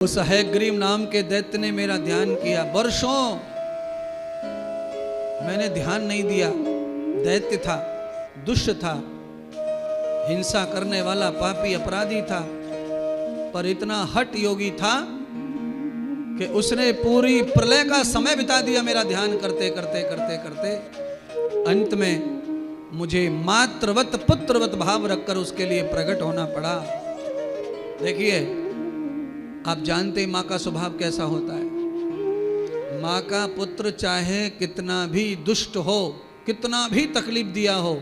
उस हयग्रीव नाम के दैत्य ने मेरा ध्यान किया। वर्षों मैंने ध्यान नहीं दिया। दैत्य था, दुष्ट था, हिंसा करने वाला पापी अपराधी था, पर इतना हठ योगी था कि उसने पूरी प्रलय का समय बिता दिया मेरा ध्यान करते करते करते करते। अंत में मुझे मातृवत पुत्रवत भाव रखकर उसके लिए प्रकट होना पड़ा। देखिए, आप जानते माँ का स्वभाव कैसा होता है। माँ का पुत्र चाहे कितना भी दुष्ट हो, कितना भी तकलीफ दिया हो,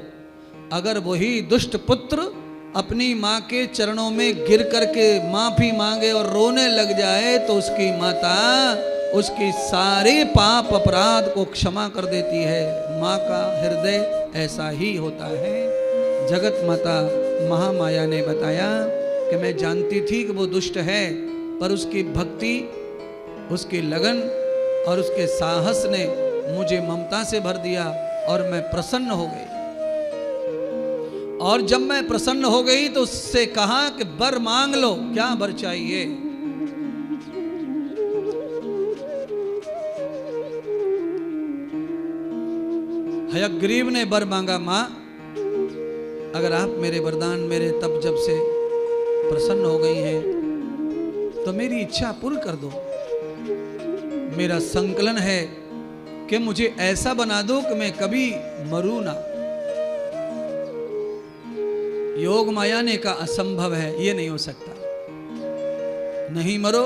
अगर वही दुष्ट पुत्र अपनी माँ के चरणों में गिर करके माफी मांगे और रोने लग जाए तो उसकी माता उसकी सारे पाप अपराध को क्षमा कर देती है। माँ का हृदय ऐसा ही होता है। जगत माता महामाया ने बताया कि मैं जानती थी कि वो दुष्ट है, पर उसकी भक्ति, उसकी लगन और उसके साहस ने मुझे ममता से भर दिया और मैं प्रसन्न हो गई। और जब मैं प्रसन्न हो गई तो उससे कहा कि वर मांग लो, क्या वर चाहिए। हयग्रीव ने वर मांगा, मां अगर आप मेरे वरदान मेरे तप जब से प्रसन्न हो गई हैं तो मेरी इच्छा पूर्ण कर दो। मेरा संकलन है कि मुझे ऐसा बना दो कि मैं कभी मरूं ना। योग माया ने कहा असंभव है, ये नहीं हो सकता। नहीं मरो,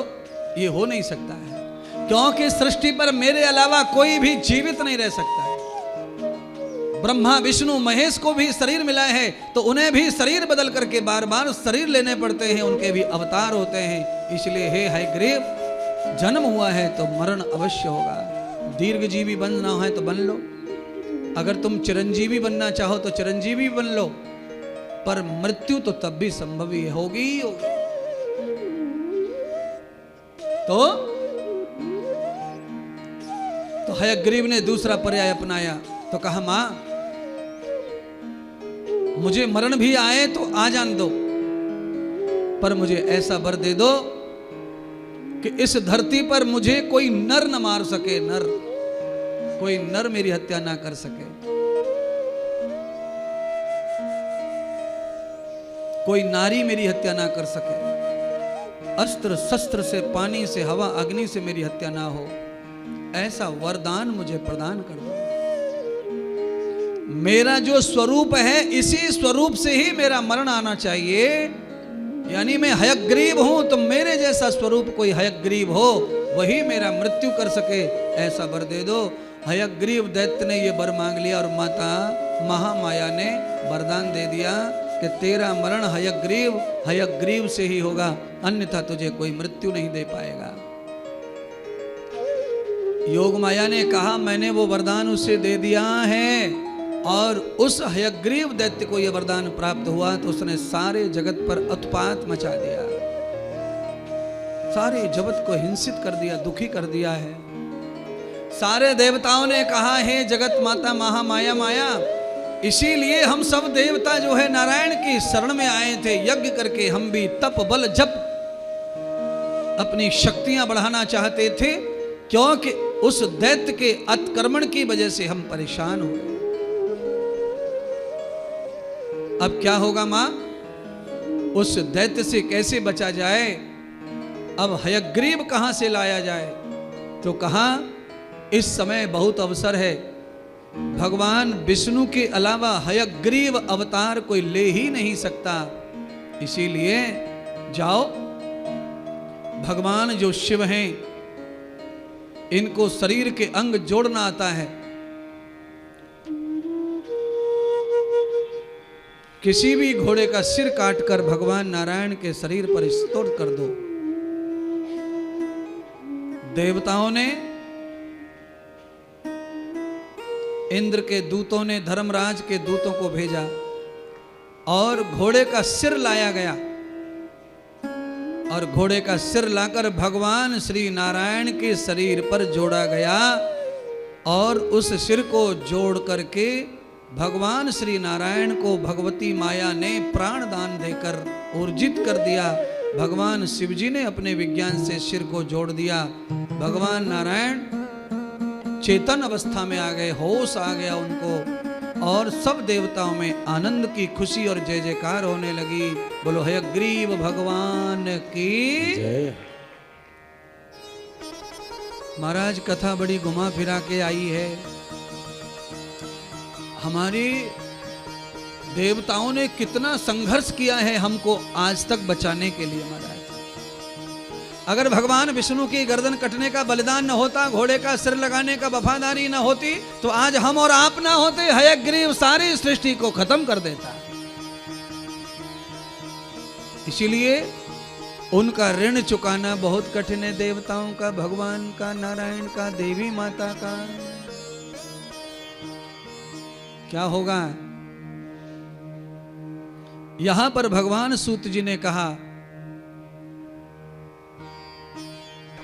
ये हो नहीं सकता है, क्योंकि सृष्टि पर मेरे अलावा कोई भी जीवित नहीं रह सकता है। ब्रह्मा विष्णु महेश को भी शरीर मिला है तो उन्हें भी शरीर बदल करके बार बार शरीर लेने पड़ते हैं, उनके भी अवतार होते हैं। इसलिए हे हयग्रीव, जन्म हुआ है तो मरण अवश्य होगा। दीर्घजीवी बनना है तो बन लो, अगर तुम चिरंजीवी बनना चाहो तो चिरंजीवी बन लो, पर मृत्यु तो तब भी संभव ही होगी ही होगी। तो हयग्रीव ने दूसरा पर्याय अपनाया तो कहा, मां मुझे मरण भी आए तो आ जान दो, पर मुझे ऐसा वर दे दो कि इस धरती पर मुझे कोई नर न मार सके। नर, कोई नर मेरी हत्या ना कर सके, कोई नारी मेरी हत्या ना कर सके, अस्त्र शस्त्र से, पानी से, हवा अग्नि से मेरी हत्या ना हो। ऐसा वरदान मुझे प्रदान कर दो। मेरा जो स्वरूप है इसी स्वरूप से ही मेरा मरण आना चाहिए। यानी मैं हयग्रीव हूं तो मेरे जैसा स्वरूप कोई हयग्रीव हो, वही मेरा मृत्यु कर सके, ऐसा वर दे दो। हयग्रीव दैत्य ने यह वर मांग लिया और माता महामाया ने वरदान दे दिया कि तेरा मरण हयग्रीव से ही होगा, अन्यथा तुझे कोई मृत्यु नहीं दे पाएगा। योग माया ने कहा, मैंने वो वरदान उसे दे दिया है। और उस हयग्रीव दैत्य को यह वरदान प्राप्त हुआ तो उसने सारे जगत पर उत्पात मचा दिया, सारे जगत को हिंसित कर दिया, दुखी कर दिया है। सारे देवताओं ने कहा, हे जगत माता महामाया माया, इसीलिए हम सब देवता जो है नारायण की शरण में आए थे। यज्ञ करके हम भी तप बल जप अपनी शक्तियां बढ़ाना चाहते थे, क्योंकि उस दैत्य के अतिक्रमण की वजह से हम परेशान हो गए। अब क्या होगा मां, उस दैत्य से कैसे बचा जाए? अब हयग्रीव कहां से लाया जाए? तो कहा, इस समय बहुत अवसर है, भगवान विष्णु के अलावा हयग्रीव अवतार कोई ले ही नहीं सकता। इसीलिए जाओ, भगवान जो शिव हैं, इनको शरीर के अंग जोड़ना आता है। किसी भी घोड़े का सिर काटकर भगवान नारायण के शरीर पर स्तोत्र कर दो। देवताओं ने, इंद्र के दूतों ने धर्मराज के दूतों को भेजा और घोड़े का सिर लाया गया। और घोड़े का सिर लाकर भगवान श्री नारायण के शरीर पर जोड़ा गया और उस सिर को जोड़ करके भगवान श्री नारायण को भगवती माया ने प्राण दान देकर ऊर्जित कर दिया। भगवान शिव जी ने अपने विज्ञान से सिर को जोड़ दिया। भगवान नारायण चेतन अवस्था में आ गए, होश आ गया उनको, और सब देवताओं में आनंद की खुशी और जय जयकार होने लगी। बोलो हयग्रीव भगवान की जय। महाराज कथा बड़ी घुमा फिरा के आई है। हमारी देवताओं ने कितना संघर्ष किया है हमको आज तक बचाने के लिए। महाराज अगर भगवान विष्णु की गर्दन कटने का बलिदान न होता, घोड़े का सिर लगाने का वफादारी न होती, तो आज हम और आप ना होते। हयग्रीव सारी सृष्टि को खत्म कर देता। इसीलिए उनका ऋण चुकाना बहुत कठिन है। देवताओं का, भगवान का, नारायण का, देवी माता का। क्या होगा? यहां पर भगवान सूत जी ने कहा